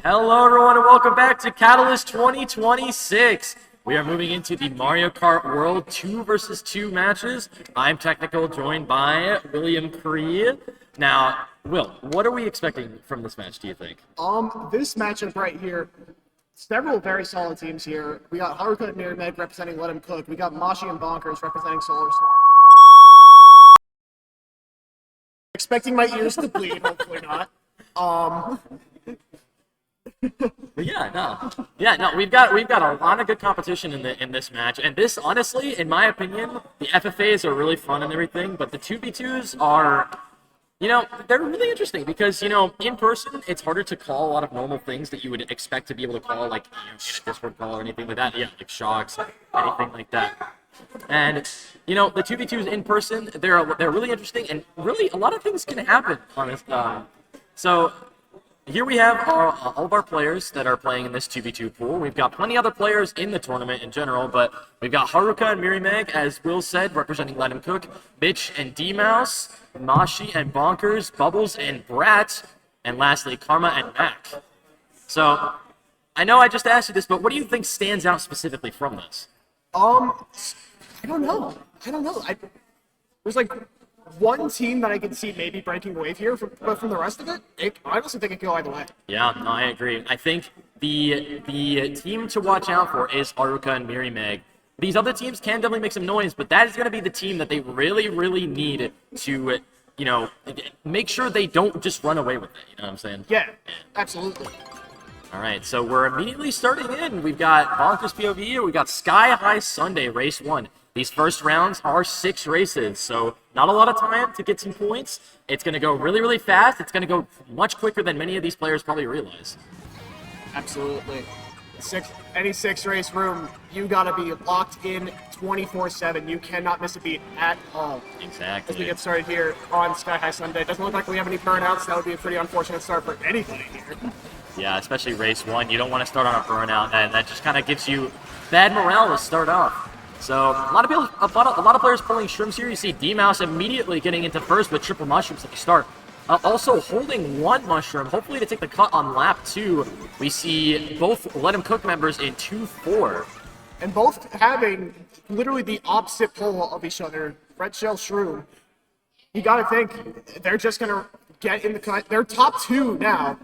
Hello everyone and welcome back to Catalyst 2026. We are moving into the Mario Kart World 2 versus 2 matches. I'm Technical, joined by Williamcree. Now, Will, what are we expecting from this match, do you think? This matchup right here, several very solid teams here. We got Haruka and Mirymeg representing Let 'Em Cook. We got Mashi and BonkeRs representing Solar Storm. Expecting my ears to bleed, hopefully not. But yeah, no, we've got a lot of good competition in this match, and this, honestly, in my opinion, the FFAs are really fun and everything, but the 2v2s are, they're really interesting because, in person, it's harder to call a lot of normal things that you would expect to be able to call, like, in a Discord call or anything like that. Yeah, like shocks, anything like that. And, the 2v2s in person, they're really interesting, and really a lot of things can happen on this. So here we have all of our players that are playing in this 2v2 pool. We've got plenty of other players in the tournament in general, but we've got Haruka and Mirymeg, as Will said, representing Let 'Em Cook, Mitch and DeadlyMouse, Mashi and BonkeRs, Bubbles and Brat, and lastly, Karma and Mac. So, I know I just asked you this, but what do you think stands out specifically from this? I don't know. There's like one team that I can see maybe breaking the wave here, but from the rest of it, I honestly think it could go either way. Yeah, no, I agree. I think the team to watch out for is Haruka and Mirymeg. These other teams can definitely make some noise, but that is going to be the team that they really, really need to, make sure they don't just run away with it. You know what I'm saying? Yeah, absolutely. All right, so we're immediately starting in. We've got BonkeRs POV, we've got Sky High Sunday, race 1. These first rounds are 6 races, so not a lot of time to get some points. It's going to go really, really fast. It's going to go much quicker than many of these players probably realize. Absolutely. Any 6 race room, you got to be locked in 24/7. You cannot miss a beat at all. Exactly. As we get started here on Sky High Sunday. It doesn't look like we have any burnouts. That would be a pretty unfortunate start for anybody here. Yeah, especially race 1. You don't want to start on a burnout, and that just kind of gives you bad morale to start off. So a lot of players pulling shrooms here. You see DeadlyMouse immediately getting into first with triple mushrooms at the start. Also holding 1 mushroom, hopefully to take the cut on lap 2. We see both Let 'Em Cook members in 2-4. And both having literally the opposite pull of each other. Red Shell Shroom. You gotta think they're just gonna get in the cut. They're top 2 now.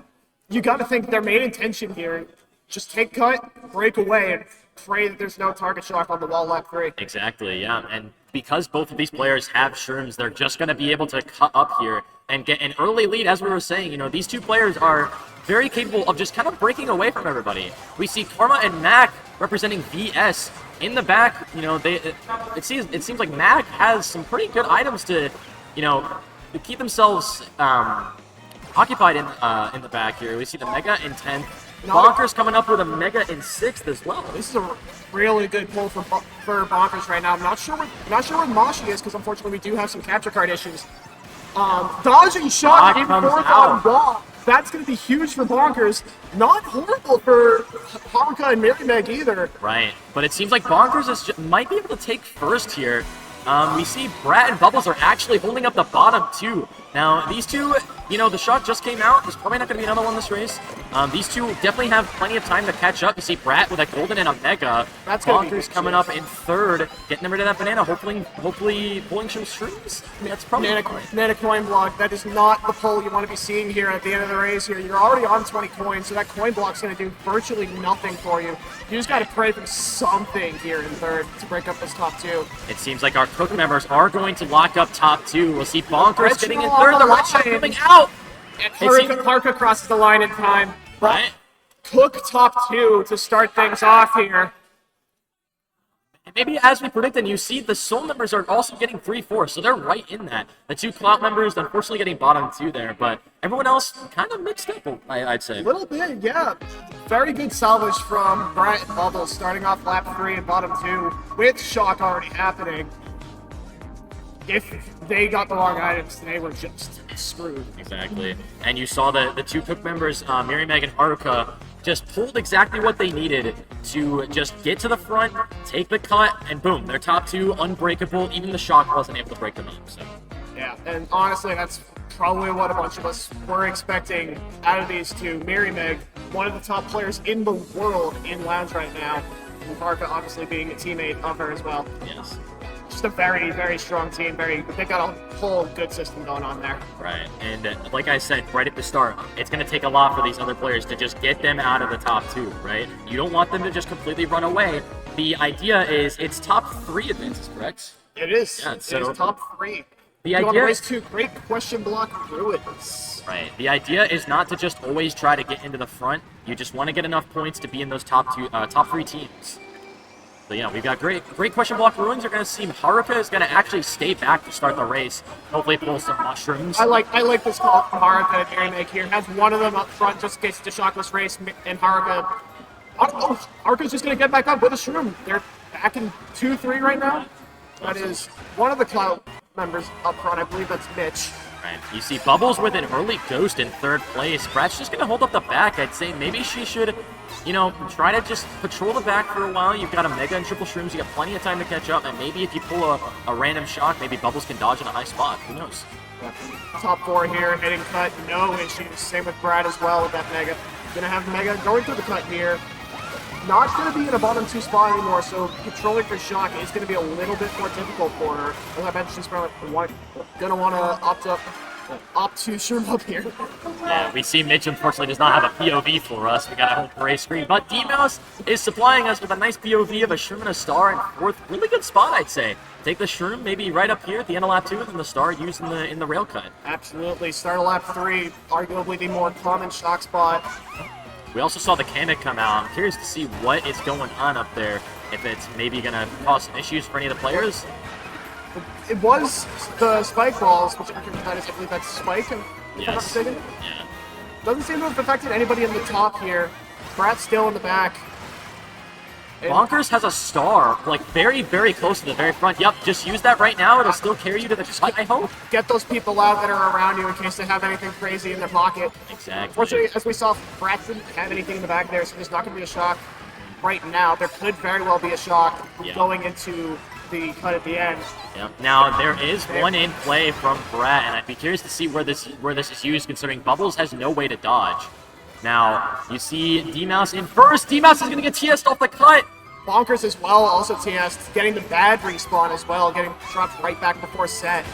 You gotta think their main intention here, just take cut, break away, and pray that there's no target shock on the wall lap 3. Exactly, yeah. And because both of these players have shrooms, they're just going to be able to cut up here and get an early lead. As we were saying, these two players are very capable of just kind of breaking away from everybody. We see Karma and Mac representing VS in the back. It seems like Mac has some pretty good items to keep themselves occupied in the back here. We see the Mega in 10th. BonkeRs coming up with a Mega in 6th as well. This is a really good pull for BonkeRs right now. I'm not sure where Mashi is, because unfortunately we do have some capture card issues. Dodging shot in 4th on wall. That's going to be huge for BonkeRs. Not horrible for Haruka and Mirymeg either. Right, but it seems like BonkeRs might be able to take first here. We see Brat and Bubbles are actually holding up the bottom too. Now, these two, the shot just came out. There's probably not going to be another one this race. These two definitely have plenty of time to catch up. You see Brat with a golden and a Mega. That's BonkeRs coming up in 3rd, getting rid of that banana, hopefully pulling some shrooms. That's probably Banana coin block. That is not the pull you want to be seeing here at the end of the race here. You're already on 20 coins, so that coin block's going to do virtually nothing for you. You just got to pray for something here in 3rd to break up this top 2. It seems like our Cook members are going to lock up top 2. We'll see BonkeRs getting in 3rd. The red shot coming out. And Haruka crosses the line in time. Right. Cook top 2 to start things off here. And maybe as we predicted, you see the Soul members are also getting 3-4, so they're right in that. The 2 Clout members, unfortunately, getting bottom 2 there, but everyone else kind of mixed up, I'd say. A little bit, yeah. Very good salvage from Brat and Bubbles, starting off lap 3 and bottom 2, with shock already happening. If they got the wrong items, they were just screwed. Exactly. And you saw the 2 Cook members, Mirymeg and Haruka, just pulled exactly what they needed to just get to the front, take the cut, and boom, they're top 2, unbreakable. Even the shock wasn't able to break them up. So. Yeah, and honestly, that's probably what a bunch of us were expecting out of these two. Mirymeg one of the top players in the world in Lounge right now. And Haruka obviously being a teammate of her as well. Yes. Just a very, very strong team. They got a whole good system going on there. Right, and like I said right at the start, it's going to take a lot for these other players to just get them out of the top 2, right? You don't want them to just completely run away. The idea is it's top 3 advances, correct? It is. Yeah, so it is top 3. The On idea race 2, great question block ruins. Right. The idea is not to just always try to get into the front. You just want to get enough points to be in those top 3 teams. So yeah, we've got great question block ruins. You're going to see Haruka is going to actually stay back to start the race. Hopefully pull some mushrooms. I like this call from Haruka and Mirymeg here. Has one of them up front just in case it's a shockless race, and Haruka. Oh, Haruka's just going to get back up with a shroom. They're back in 2-3 right now. That is one of the Clout members up front. I believe that's Mitch. Right. You see Bubbles with an early ghost in 3rd place. Brat's just going to hold up the back. I'd say maybe she should, try to just patrol the back for a while. You've got a Mega and Triple Shrooms. You got plenty of time to catch up. And maybe if you pull a random shock, maybe Bubbles can dodge in a high spot. Who knows? Top 4 here, hitting cut, no issues. Same with Brat as well with that Mega. Gonna have Mega going through the cut here. Not going to be in a bottom 2 spot anymore, so controlling for shock is going to be a little bit more difficult for her. As I mentioned, she's probably going to want to opt to shroom up here. Yeah, we see Mitch unfortunately does not have a POV for us. We got a whole gray screen, but DeadlyMouse is supplying us with a nice POV of a shroom and a star in 4th. Really good spot, I'd say. Take the shroom maybe right up here at the end of lap 2, and then the star used in the rail cut. Absolutely. Start of lap 3, arguably the more common shock spot. We also saw the Kamek come out. I'm curious to see what is going on up there. If it's maybe going to cause some issues for any of the players. It was the spike balls, which I believe that's Spike, if I'm not mistaken. Yeah. Doesn't seem to have affected anybody in the top here. Brat's still in the back. BonkeRs has a star, like very, very close to the very front. Yep, just use that right now. It'll still carry you to the cut, I hope. Get those people out that are around you in case they have anything crazy in their pocket. Exactly. Unfortunately, as we saw, Brat didn't have anything in the back there, so there's not going to be a shock right now. There could very well be a shock going into the cut at the end. Yep. Now, there is one in play from Brat, and I'd be curious to see where this is used, considering Bubbles has no way to dodge. Now, you see DeadlyMouse in first. DeadlyMouse is going to get TS'd off the cut. BonkeRs as well, also TS'd, getting the bad respawn as well, getting dropped right back before set.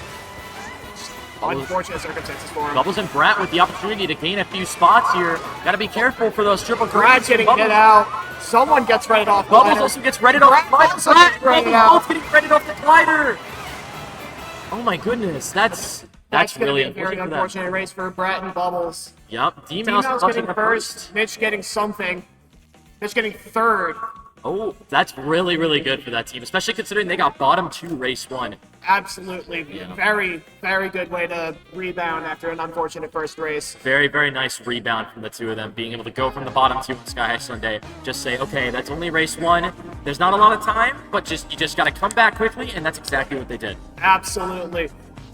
Unfortunate circumstances for him. Bubbles and Brat with the opportunity to gain a few spots here. Got to be careful for those triple Brat getting hit out. Someone gets redded off. Bubbles also gets redded off. Bubbles both getting redded off the glider. Oh my goodness, that's really a very unfortunate race for Brat and Bubbles. Yep, DeadlyMouse getting first, Mitch getting something, Mitch getting 3rd. Oh, that's really, really good for that team, especially considering they got bottom 2 race 1. Absolutely. Yeah. Very, very good way to rebound after an unfortunate first race. Very, very nice rebound from the 2 of them, being able to go from the bottom 2 on Sky High Sunday. Just say, okay, that's only race 1. There's not a lot of time, but you just got to come back quickly, and that's exactly what they did. Absolutely.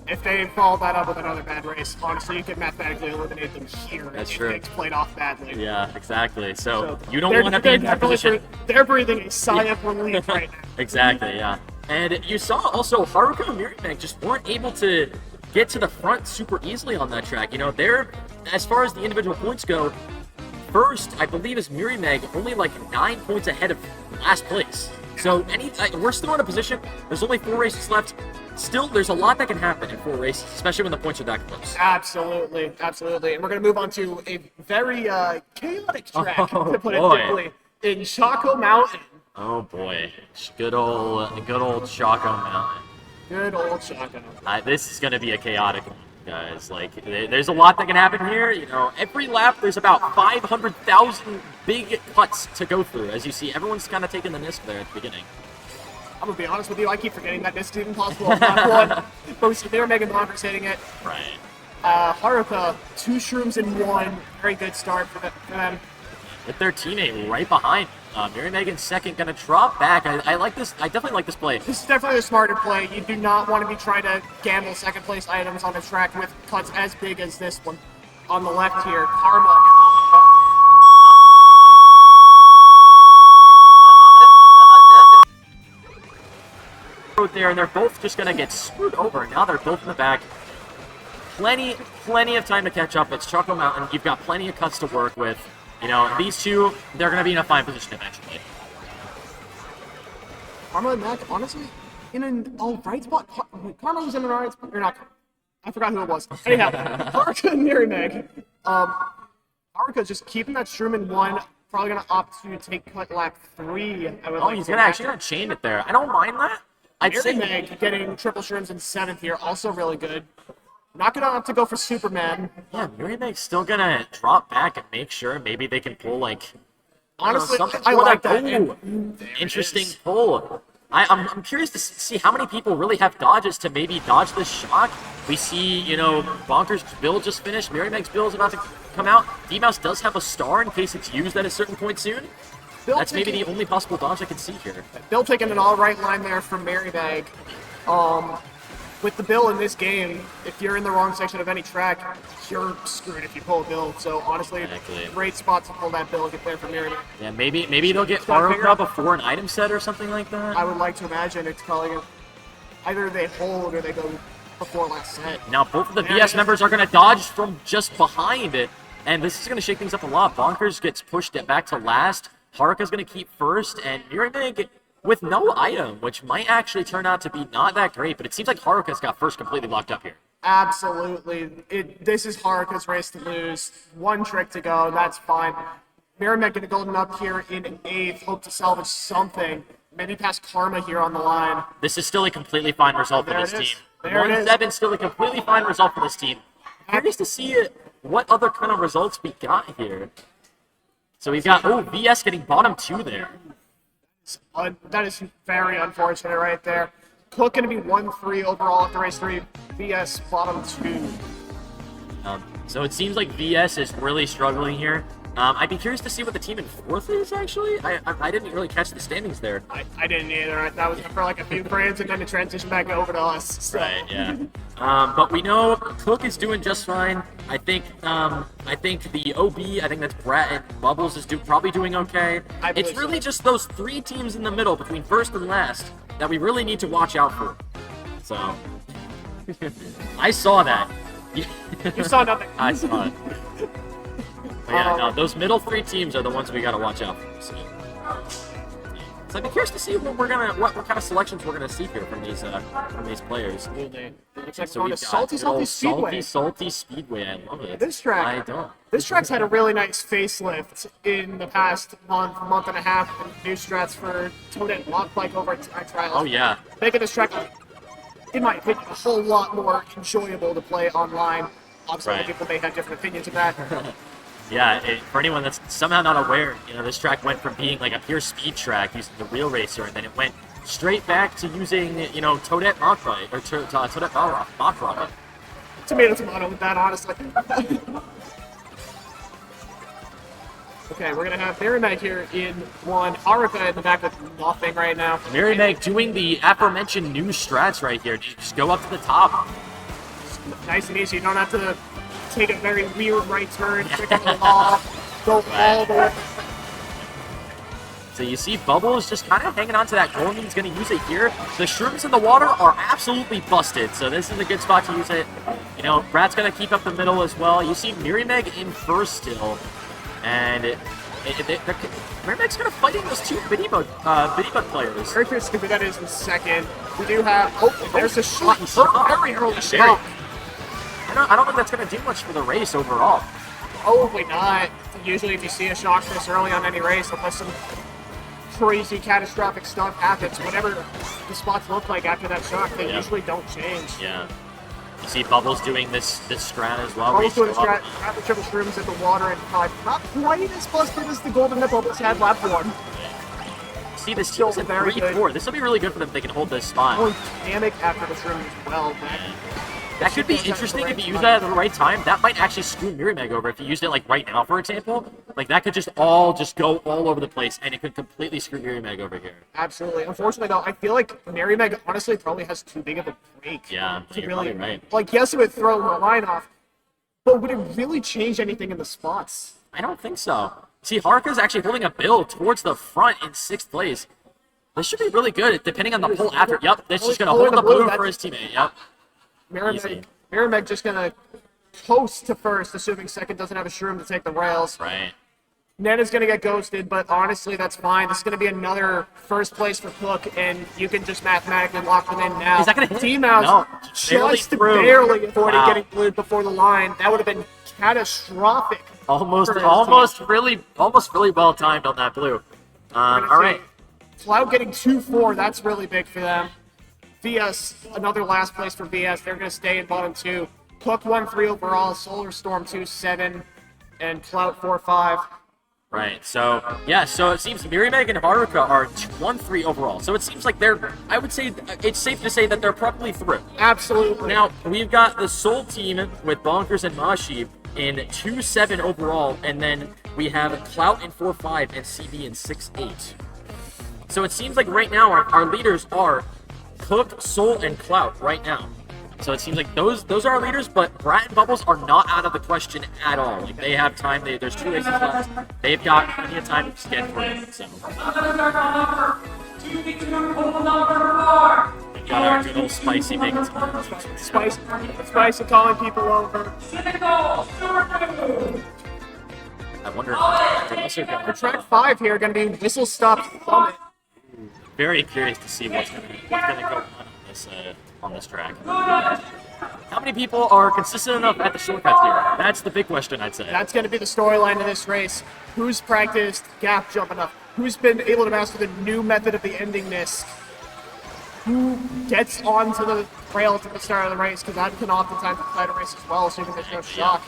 If they follow that up with another bad race, honestly, you could mathematically eliminate them here. That's true. Things played off badly. Yeah, exactly. So you don't want to be in that position. They're breathing a sigh of relief right now. Exactly, yeah. And you saw also Haruka and Mirymeg just weren't able to get to the front super easily on that track. They're, as far as the individual points go, first, I believe, is Mirymeg, only like 9 points ahead of last place. So we're still in a position, there's only 4 races left. Still, there's a lot that can happen in 4 races, especially when the points are that close. Absolutely, absolutely. And we're going to move on to a very chaotic track, to put it simply, in Choco Mountain. Oh boy, good old Choco Mountain. Good old Choco. This is going to be a chaotic one, guys. Like, there's a lot that can happen here. Every lap there's about 500,000 big cuts to go through. As you see, everyone's kind of taking the NISC there at the beginning. I'm going to be honest with you, I keep forgetting that this is even possible on lap 1. But we see Mirymeg and BonkeRs hitting it. Right. Haruka, 2 shrooms in 1. Very good start for them. With their teammate right behind. Mirymeg in second, gonna drop back. I like this. I definitely like this play. This is definitely a smarter play. You do not want to be trying to gamble second place items on the track with cuts as big as this one. On the left here, Karma. There, and they're both just gonna get screwed over. Now they're both in the back. Plenty of time to catch up. It's Choco Mountain. You've got plenty of cuts to work with. You know, these two, they're going to be in a fine position eventually. Karma and Mac, honestly, in an alright spot. Karma was in an alright spot. Or not. I forgot who it was. Anyhow, Haruka and Mirymeg. Haruka just keeping that Shroom in 1. Probably going to opt to take cut lap 3. He's actually going to chain it there. I don't mind that. I'd say Mirymeg getting triple Shrooms in 7th here, also really good. Not going to opt to go for Superman. Yeah, Mirymeg's still going to drop back and make sure maybe they can pull, like... Honestly, something I like that. Interesting pull. I'm curious to see how many people really have dodges to maybe dodge this shock. We see, you know, BonkeRs' build just finished. Mirymeg's build is about to come out. DeadlyMouse does have a star in case it's used at a certain point soon. That's maybe the only possible dodge I can see here. Bill taking an all-right line there from Mirymeg. With the Bill in this game, if you're in the wrong section of any track, you're screwed if you pull a Bill. So honestly, great spot to pull that Bill and get there from Mirymeg. Yeah, maybe they'll get Haruka before an item set or something like that. I would like to imagine it's probably either they hold or they go before last set. Now both of the BS members are going to dodge from just behind it, and this is going to shake things up a lot. BonkeRs gets pushed back to last. Haruka's going to keep first, and Mirymeg with no item, which might actually turn out to be not that great, but it seems like Haruka's got first completely locked up here. Absolutely. This is Haruka's race to lose. 1 trick to go, that's fine. Mirymeg getting golden up here in 8th, hope to salvage something. Maybe pass Karma here on the line. This is still a completely fine result for this team. There it is. 1-7 still a completely fine result for this team. Curious to see what other kind of results we got here. So we've got, VS getting bottom 2 there. That is very unfortunate right there. Cook going to be 1-3 overall after race 3. VS bottom 2. So it seems like VS is really struggling here. I'd be curious to see what the team in 4th is, actually. I didn't really catch the standings there. I didn't either. I thought it was for like a few frames and then to transition back over to us. So. Right, yeah. But we know Cook is doing just fine. I think the OB, I think that's Brat and Bubbles is probably doing okay. It's really just those 3 teams in the middle between first and last that we really need to watch out for. So, I saw that. You saw nothing. I saw it. But yeah, no, those middle 3 teams are the ones we gotta watch out for. So I'd be curious to see what kind of selections we're gonna see here from these players. Absolutely. Looks like So we've got salty Speedway. Salty Speedway. I love it. This track, This track's had a really nice facelift in the past month and a half. And new strats for Toadette Lock Bike over at Track Trials. Oh yeah. Making this track, in my opinion, a whole lot more enjoyable to play online. Obviously, other people may have different opinions of that. Yeah, for anyone that's somehow not aware, you know, this track went from being like a pure speed track using the Real Racer, and then it went straight back to using, you know, Toadette Mach Ride, or Toadette Mach Ride. Tomato with that, honestly. Okay, we're going to have Mirymeg here in 1. Haruka in the back with nothing right now. Mirymeg doing the aforementioned new strats right here. Just go up to the top. Nice and easy. You don't have to take a very weird right turn, trick on the wall, go all the way. So you see Bubbles just kind of hanging on to that goal, and he's going to use it here. The Shrooms in the water are absolutely busted, so this is a good spot to use it. You know, Brat's going to keep up the middle as well. You see Mirymeg in first still, and Mirymeg's kind of fighting those 2 Biddy Bug players. Very curious who that is in second. We do have, there's a shot, very early shot. I don't think that's going to do much for the race overall. Probably not. Usually if you see a shock this early on any race, unless some crazy catastrophic stuff happens, whatever the spots look like after that shock, they usually don't change. Yeah. You see Bubbles doing this strat as well. Bubbles doing the strat, grab the triple shrooms in the water, and not quite as busted as the golden that Bubbles had lap 1. See, this team's at 3-4. This will be really good for them if they can hold this spot. Oh, dynamic after the shroom as well. That could be interesting if you use that at the right time. That might actually screw Mirymeg over if you used it like right now, for example. Like that could just go all over the place, and it could completely screw Mirymeg over here. Absolutely. Unfortunately, though, I feel like Mirymeg honestly probably has too big of a break. Yeah, you're really right. Like, yes, it would throw the line off, but would it really change anything in the spots? I don't think so. See, Haruka's actually holding a build towards the front in 6th place. This should be really good, depending on the pull after. Yep, this is going to hold the blue for his teammate. Yep. Mirymeg just going to coast to first, assuming second doesn't have a shroom to take the rails. Right. Nana's going to get ghosted, but honestly, that's fine. This is going to be another first place for Cook, and you can just mathematically lock them in now. Is that going to hit? D-Mouse No. just barely avoided Wow. getting glued before the line. That would have been catastrophic. Almost for his really well timed on that blue. All right. Clout getting 2-4, that's really big for them. VS, another last place for VS. They're going to stay in bottom 2. Cook 1-3 overall, Solar Storm 2-7, and Clout 4-5. Right, so, yeah, so it seems Mirymeg and Haruka are 1-3 overall. So it seems like I would say, it's safe to say that they're probably through. Absolutely. Now, we've got the Seoul team with BonkeRs and Mashi in 2-7 overall, and then we have Clout in 4-5 and CB in 6-8. So it seems like right now our leaders are Cook, Seoul, and Clout right now. So it seems like those are our leaders, but Brat and Bubbles are not out of the question at all. Like, they have time. There's 2 races left. They've got plenty of time to just get through it. So. We got our good old Spicy making some Spicy calling people over. I wonder if they're also going For track 5 here, going to be Whistle Stop Summit. Very curious to see what's going to go on this track. How many people are consistent enough at the shortcuts here? That's the big question, I'd say. That's going to be the storyline of this race. Who's practiced gap jump enough? Who's been able to master the new method of the ending disc? Who gets onto the rails at the start of the race? Because that can oftentimes decide a race as well, so there's no shock.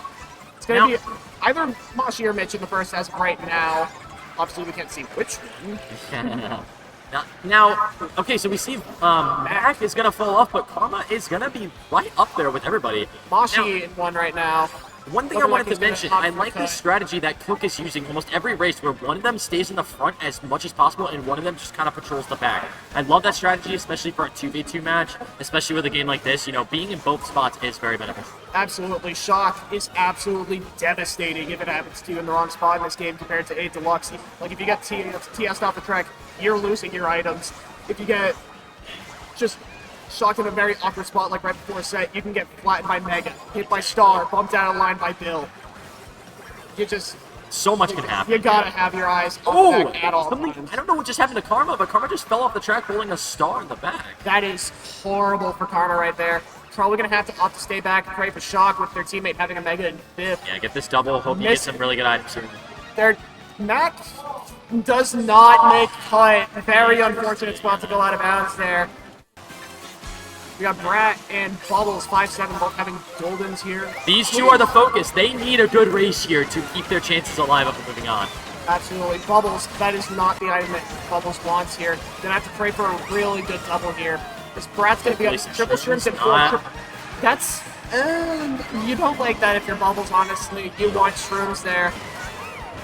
It's going to be either Mashi or Mitch in the first as of right now. Obviously, we can't see which one. Now, okay, so we see Mac is going to fall off, but Karma is going to be right up there with everybody. Mashi in one right now. One thing I wanted to mention, I like this strategy that Cook is using almost every race where one of them stays in the front as much as possible and one of them just kind of patrols the back. I love that strategy, especially for a 2v2 match, especially with a game like this. You know, being in both spots is very beneficial. Absolutely. Shock is absolutely devastating if it happens to you in the wrong spot in this game compared to 8 Deluxe. Like, if you get TS'd off the track, you're losing your items. If you get just shocked in a very awkward spot like right before a set, you can get flattened by Mega, hit by Star, bumped out of line by Bill. You just... So much can happen. You gotta have your eyes on the back at all times. I don't know what just happened to Karma, but Karma just fell off the track holding a star in the back. That is horrible for Karma right there. Probably gonna have to opt to stay back and pray for Shock with their teammate having a Mega in 5th. Yeah, get this double. Hope you get some really good items here. Their Mac does not make cut. Very unfortunate spot to go out of bounds there. We got Brat and Bubbles, 5-7, both having Goldens here. These two are the focus. They need a good race here to keep their chances alive up and moving on. Absolutely. Bubbles, that is not the item that Bubbles wants here. Gonna have to pray for a really good double here. This Brat's gonna be on triple shrimps and 4 triple. That's... you don't like that if you're Bubbles, honestly. You want shrooms there.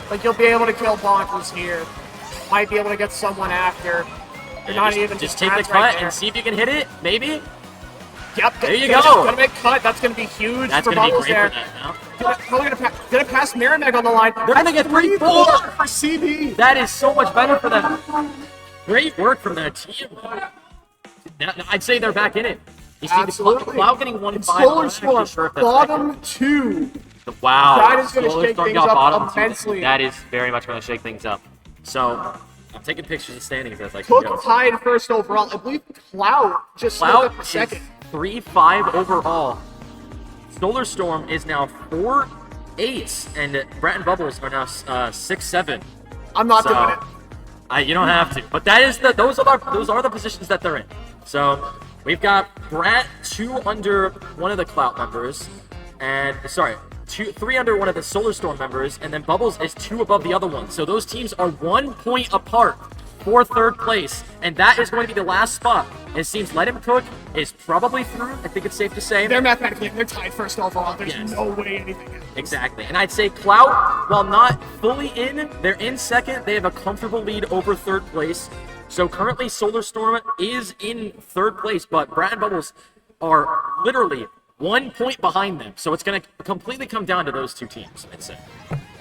Like, you'll be able to kill BonkeRs here. Might be able to get someone after. You're not even just take the cut and see if you can hit it, maybe? Yep, there you go. go. Gonna make cut. That's gonna be huge That's for gonna Bubbles be great there. for that now. Gonna pass Mirymeg on the line. They're gonna get 3-4 for CB. That is so much better for them. Great work from their team. Now, I'd say they're back in it. You see the Cloud getting 1-5. Solar Storm, bottom 2. Wow. That is gonna shake things up immensely. That is very much gonna shake things up. So, I'm taking pictures of standings as I Cook go. tied first overall. I believe Clout just slipped up second. 3-5 overall. Solar Storm is now 4-8, and Brat and Bubbles are now 6-7. I'm not doing it. You don't have to, but that is those are the positions that they're in. So we've got Brat 2 under one of the Clout members, and 3 under one of the Solar Storm members, and then Bubbles is 2 above the other one. So those teams are 1 point apart for 3rd place, and that is going to be the last spot. It seems Let Him Cook is probably through. I think it's safe to say. They're tied first overall. There's no way anything happens. Exactly. And I'd say Clout, while not fully in, they're in 2nd. They have a comfortable lead over 3rd place. So currently Solar Storm is in 3rd place, but Brat and Bubbles are literally 1 point behind them. So it's going to completely come down to those 2 teams, I'd say.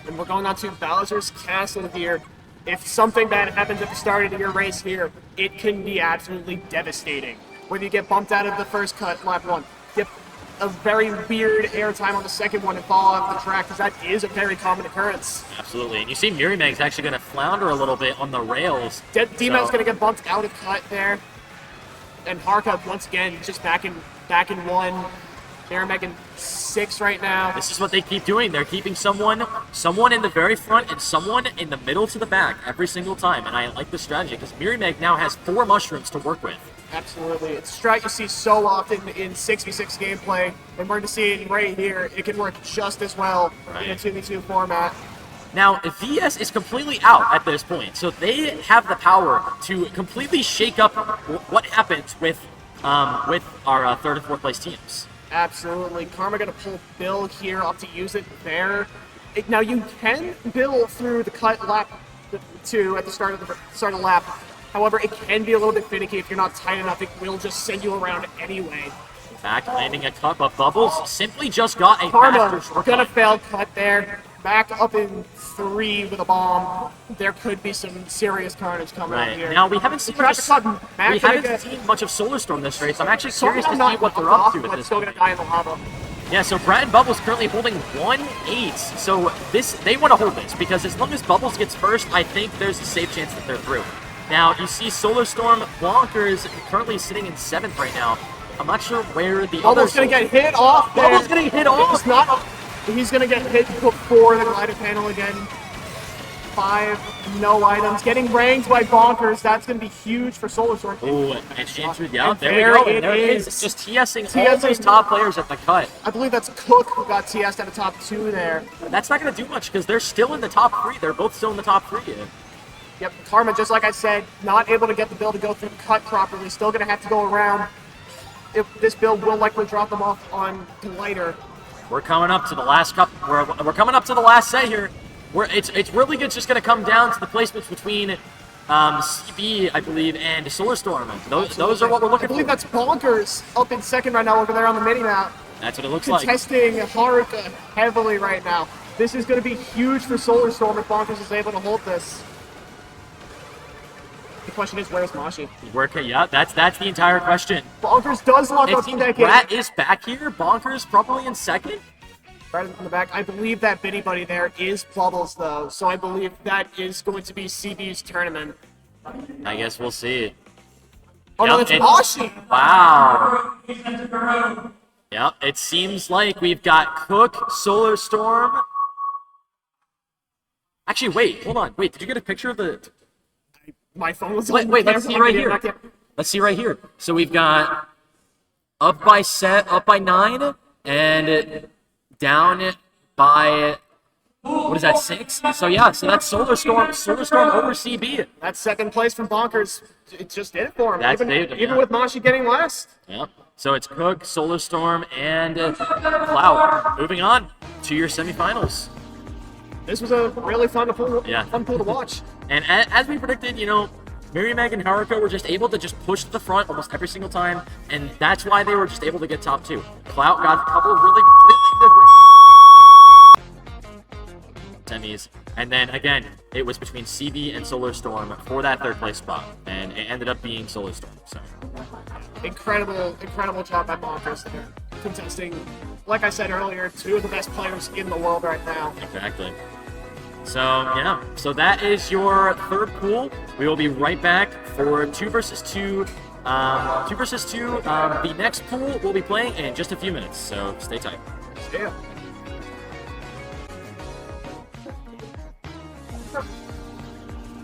And we're going on to Bowser's Castle here. If something bad happens at the start of your race here, it can be absolutely devastating. Whether you get bumped out of the first cut, lap 1, get a very weird air time on the second one and fall off the track, because that is a very common occurrence. Absolutely. And you see MKWorld's actually going to flounder a little bit on the rails. D-Mouse going to get bumped out of cut there. And Haruka, once again, just back in 1. MKWorld in 6 right now. This is what they keep doing. They're keeping someone in the very front and someone in the middle to the back every single time. And I like the strategy because MKWorld now has 4 mushrooms to work with. Absolutely. It's a strat you see so often in 6v6 gameplay, and we're going to see it right here. It can work just as well in a 2v2 format. Now, VS is completely out at this point, so they have the power to completely shake up what happens with our 3rd and 4th place teams. Absolutely. Karma going to pull Bill here up to use it there. Now, you can Bill through the cut lap 2 at the start of the lap. However, it can be a little bit finicky if you're not tight enough. It will just send you around anyway. Back landing a cup of bubbles. Simply just got a Karma gonna fail cut there. Back up in 3 with a bomb. There could be some serious carnage coming out here. Now, we haven't seen much of Solar Storm this race. I'm actually curious to see what they're up to at this still point. gonna die in the lava. Yeah, so Brat and Bubbles currently holding 1-8. So they want to hold this because as long as Bubbles gets first, I think there's a safe chance that they're through. Now, you see Solar Storm, BonkeRs currently sitting in 7th right now. I'm not sure where the Bubbles gonna get hit off there. Bubbles getting hit off. It's not. He's gonna get hit before the glider panel again. 5, no items. Getting ranked by BonkeRs. That's gonna be huge for Solar Storm. Oh, and yeah, there we go. There it is. Just TSing all those top players at the cut. I believe that's Cook who got TS'd at the top 2 there. That's not gonna do much because they're still in the top 3. They're both still in the top 3. Yep, Karma, just like I said, not able to get the build to go through the cut properly. Still going to have to go around. If this build will likely drop them off on glider. We're coming up to the last cup. We're coming up to the last set here. It's really good. It's just going to come down to the placements between CB, I believe, and Solar Storm. Those are what we're looking for. I believe that's BonkeRs up in 2nd right now over there on the mini-map. That's what it looks like. Contesting Haruka heavily right now. This is going to be huge for Solar Storm if BonkeRs is able to hold this. The question is, where's Mashi? Yeah, that's the entire question. BonkeRs does lock up second. Brat is back here. BonkeRs probably in 2nd. Right in the back. I believe that Bitty Buddy there is Bubbles, though. So I believe that is going to be CB's tournament. I guess we'll see. Oh, no, it's Mashi! Wow. Yep, it seems like we've got Cook, Solar Storm. Actually, wait, hold on. Wait, did you get a picture of the... My phone was Wait, let's see right here. Let's see right here. So we've got up by 9, and down by, what is that, 6? So yeah, so that's Solar Storm over CB. That's 2nd place from BonkeRs. It just did it for him. Even with Mashi getting last. Yep. So it's Cook, Solar Storm, and Clout. Moving on to your semifinals. This was a really fun pool to watch. And as we predicted, you know, MKWorld and Haruka were just able to just push to the front almost every single time, and that's why they were just able to get top 2. Clout got a couple of really good semis, and then again, it was between CB and Solar Storm for that 3rd place spot, and it ended up being Solar Storm. So incredible job by BonkeRs there, contesting, like I said earlier, 2 of the best players in the world right now. Exactly. So, yeah. So that is your 3rd pool. We will be right back for 2 versus 2. The next pool we'll be playing in just a few minutes, so stay tight. Yeah.